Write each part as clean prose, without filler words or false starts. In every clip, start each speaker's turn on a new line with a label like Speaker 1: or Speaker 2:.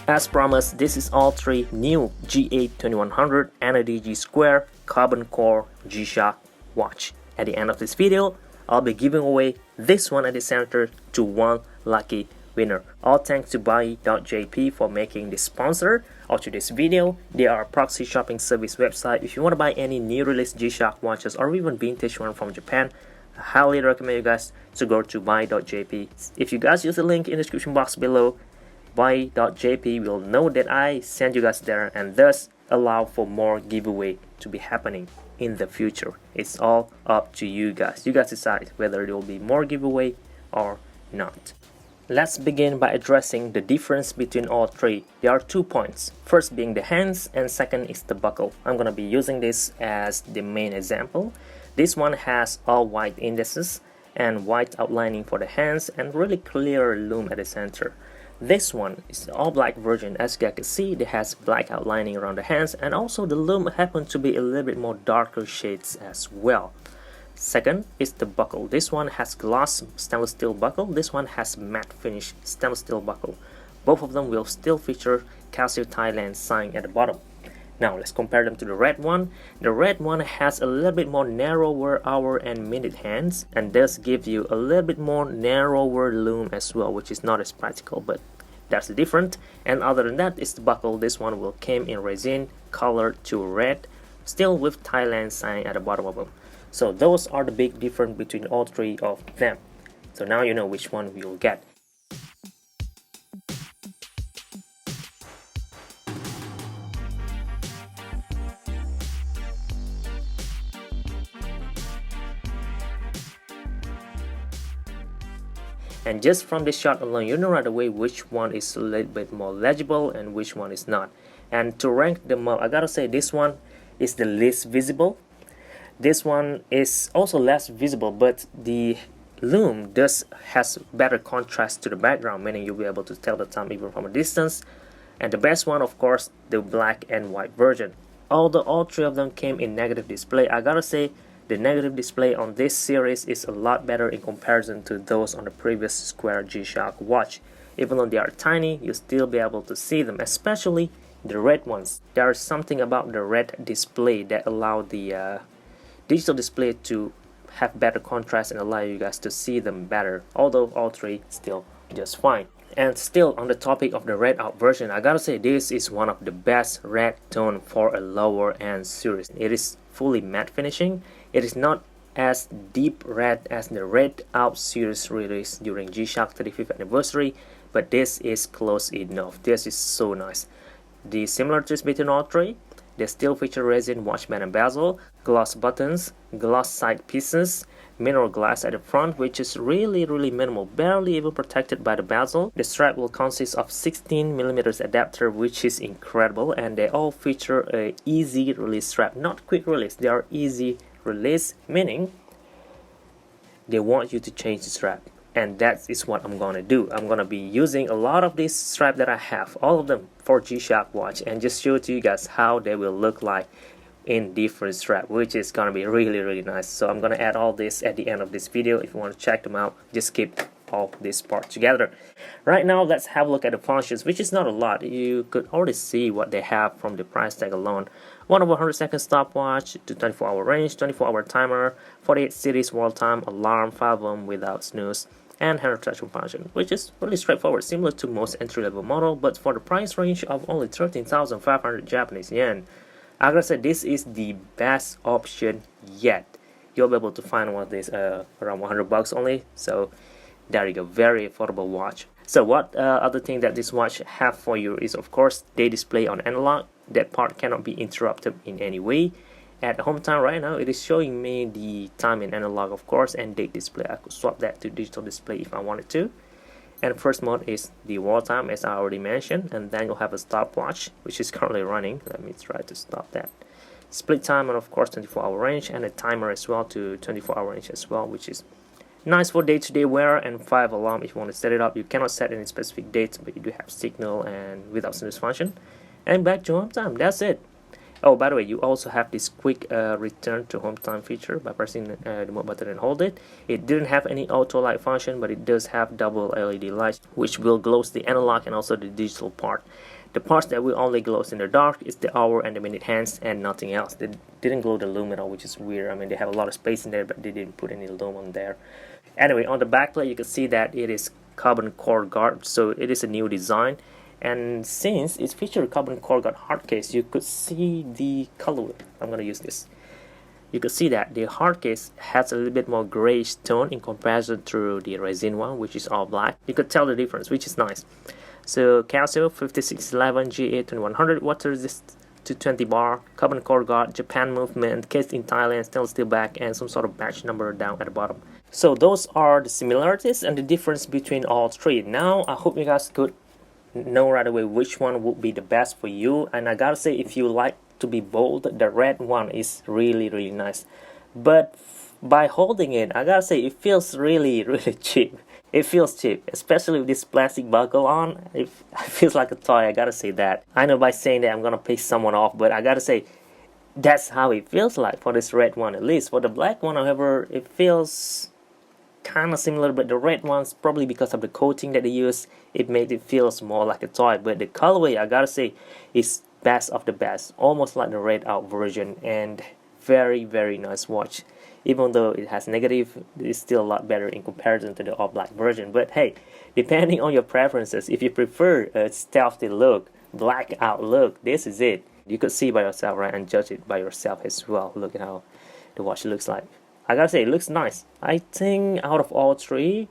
Speaker 1: As promised, this is all three new GA-2100 NADG Square Carbon Core G-Shock watch. At the end of this video, I'll be giving away this one at the center to one lucky winner. All thanks to Buyee.jp for making this sponsor of today's video. They are a proxy shopping service website. If you want to buy any new release G-Shock watches or even vintage one from Japan, I highly recommend you guys to go to Buyee.jp. If you guys use the link in the description box below, Buyee.jp will know that I sent you guys there and thus allow for more giveaway to be happening in the future. It's all up to you guys. You guys decide whether there will be more giveaway or not. Let's begin by addressing the difference between all three. There are 2 points. First being the hands and second is the buckle. I'm gonna be using this as the main example. This one has all white indices and white outlining for the hands and really clear loom at the center. This one is the all black version. As you guys can see, it has black outlining around the hands and also the loom happens to be a little bit more darker shades as well. Second is the buckle. This one has gloss stainless steel buckle. This one has matte finish stainless steel buckle. Both of them will still feature Casio Thailand sign at the bottom. Now let's compare them to the red one. The red one has a little bit more narrower hour and minute hands and does give you a little bit more narrower loom as well, which is not as practical, but that's different. And other than that is the buckle. This one will came in resin colored to red, still with Thailand sign at the bottom of them. So those are the big difference between all three of them. So now you know which one you'll get. And just from this shot alone, you know right away which one is a little bit more legible and which one is not. And to rank them up, I gotta say this one is the least visible. This one is also less visible, but the loom has better contrast to the background, meaning you'll be able to tell the time even from a distance. And the best one, of course, the black and white version. Although all three of them came in negative display, I gotta say the negative display on this series is a lot better in comparison to those on the previous Square G-Shock watch. Even though they are tiny, you'll still be able to see them, especially the red ones. There is something about the red display that allow the digital display to have better contrast and allow you guys to see them better, although all three still just fine. And still on the topic of the red out version, I gotta say this is one of the best red tone for a lower end series. It is fully matte finishing. It is not as deep red as the red out series released during G-Shock 35th anniversary, but this is close enough. This is so nice. The similarities between all three, they still feature resin watch band and bezel, gloss buttons, gloss side pieces, mineral glass at the front, which is really minimal, barely even protected by the bezel. The strap will consist of 16mm adapter, which is incredible, and they all feature a easy release strap, not quick release. They are easy release, meaning they want you to change the strap, and that is what I'm gonna do. I'm gonna be using a lot of this strap that I have, all of them for G-Shock watch, and just show to you guys how they will look like in different strap, which is gonna be really nice. So I'm gonna add all this at the end of this video. If you want to check them out, just keep all this part together. Right now let's have a look at the functions, which is not a lot. You could already see what they have from the price tag alone. 1 over 100-second stopwatch, to 24-hour range, 24-hour timer, 48 series wall time, alarm, 5 ohm without snooze, and hand rotation function, which is really straightforward, similar to most entry-level model, but for the price range of only 13,500 Japanese yen, I gotta say this is the best option yet. You'll be able to find one of these around 100 bucks only. So there you go, very affordable watch. So what other thing that this watch have for you is, of course, they display on analog. That part cannot be interrupted in any way. At home time right now, it is showing me the time in analog, of course, and date display. I could swap that to digital display if I wanted to. And first mode is the wall time, as I already mentioned, and then you'll have a stopwatch, which is currently running. Let me try to stop that. Split time, and of course 24-hour range, and a timer as well to 24-hour range as well, which is nice for day-to-day wear. And 5 alarm if you want to set it up. You cannot set any specific dates, but you do have signal and without snooze function. And back to home time. That's it. Oh, by the way, you also have this quick return to home time feature by pressing the remote button and hold it. It didn't have any auto light function, but it does have double LED lights, which will glow the analog and also the digital part. The parts that will only glows in the dark is the hour and the minute hands and nothing else. They didn't glow the lume at all, which is weird. I mean, they have a lot of space in there, but they didn't put any lume on there. Anyway, on the back plate, you can see that it is carbon core guard, so it is a new design. And since it features carbon core guard hard case, you could see the color. I'm gonna use this. You can see that the hard case has a little bit more grayish tone in comparison to the resin one, which is all black. You could tell the difference, which is nice. So Casio 5611 GA-2100 water resist 220 bar, carbon core guard, Japan movement, case in Thailand, stainless steel back, and some sort of batch number down at the bottom. So those are the similarities and the difference between all three. Now I hope you guys could know right away which one would be the best for you. And I gotta say, if you like to be bold, the red one is really nice. But by holding it, I gotta say, it feels really cheap. It feels cheap, especially with this plastic buckle on. It feels like a toy, I gotta say that. I know by saying that I'm gonna piss someone off, but I gotta say, that's how it feels like for this red one at least. For the black one, however, it feels kind of similar, but the red one's probably because of the coating that they use, it made it feels more like a toy. But the colorway, I gotta say, is best of the best, almost like the red out version, and very nice watch. Even though it has negative, it's still a lot better in comparison to the all black version. But hey, depending on your preferences, if you prefer a stealthy look, black out look, this is it. You could see by yourself, right, and judge it by yourself as well. Look at how the watch looks like. I gotta say, it looks nice. I think out of all three,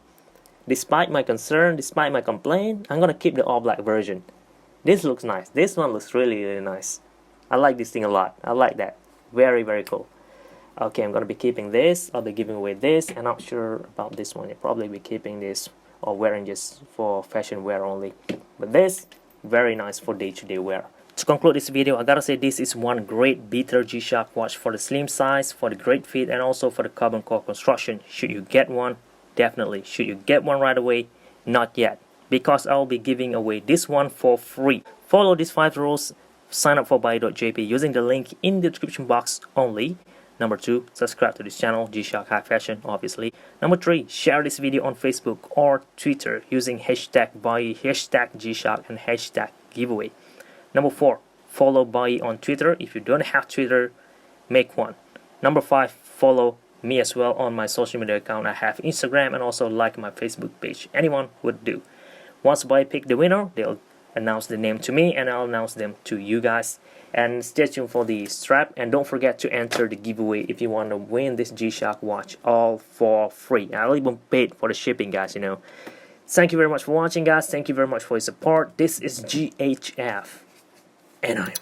Speaker 1: despite my concern, despite my complaint, I'm gonna keep the all black version. This looks nice. This one looks really nice. I like this thing a lot. I like that. Very cool. Okay, I'm gonna be keeping this. I'll be giving away this, and I'm not sure about this one. I'll probably be keeping this or wearing just for fashion wear only. But this, very nice for day-to-day wear. To conclude this video, I gotta say this is one great beater G-Shock watch for the slim size, for the great fit, and also for the carbon core construction. Should you get one, definitely. Should you get one right away? Not yet, because I'll be giving away this one for free. Follow these 5 rules. Sign up for Buyee.jp using the link in the description box only. Number 2, subscribe to this channel, G-Shock High Fashion, obviously. Number 3, share this video on Facebook or Twitter using hashtag Buyee, hashtag G-Shock, and hashtag giveaway. Number 4, follow Buyee on Twitter. If you don't have Twitter, make one. Number 5, follow me as well on my social media account. I have Instagram and also like my Facebook page. Anyone would do. Once Buyee pick the winner, they'll announce the name to me and I'll announce them to you guys. And stay tuned for the strap, and don't forget to enter the giveaway if you want to win this G-Shock watch, all for free. I'll even pay for the shipping, guys, you know. Thank you very much for watching, guys. Thank you very much for your support. This is GHF, and I'm